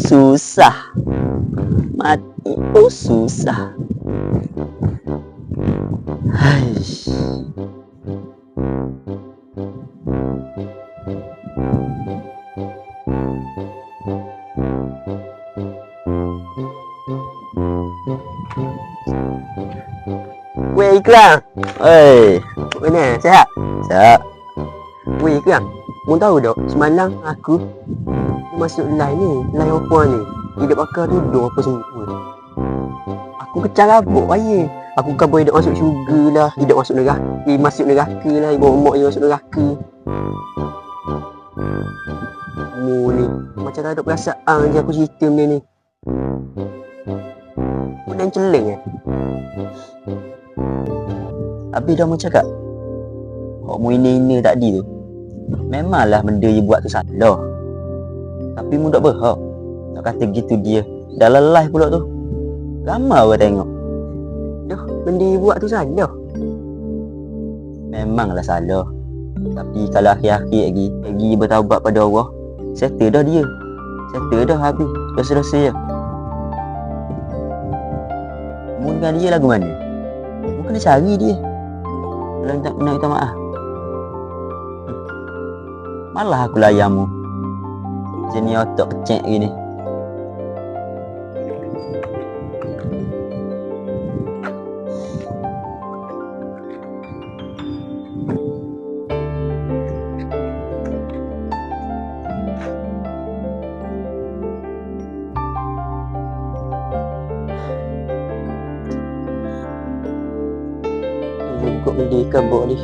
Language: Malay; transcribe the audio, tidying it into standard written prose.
susah. Mati pun susah. Haish. Weh Ikram. Oi, mana? Sihat? Sihat. Weh Ikram, mu tahu tak semalam aku masuk live ni, live perempuan ni. Hidup bakal duduk apa semua. Aku kecam rabuk raya. Aku kan boleh hidup masuk syurga lah, hidup masuk neraka lah, ibu mak je masuk neraka. Mu ni macam tak ada perasaan je aku cerita benda ni. Budak celeng Habis dah mu cakap hak mu ini tadi tu memanglah benda dia buat tu salah. Tapi mu tak berhak tak kata gitu dia. Dah lelah pula tu. Ramai orang tengok. Dah benda dia buat tu salah. Memanglah salah. Tapi kalau akhir-akhir lagi bertaubat pada Allah, settle dah dia. Settle dah habis. Dosa-dosa je. Mu dengan dia lagu mana? Mu kena cari dia. Kalau tak nak minta maaf. Malah aku layan mu. Macam ni otak kecek gini. Kok benda kabut ni.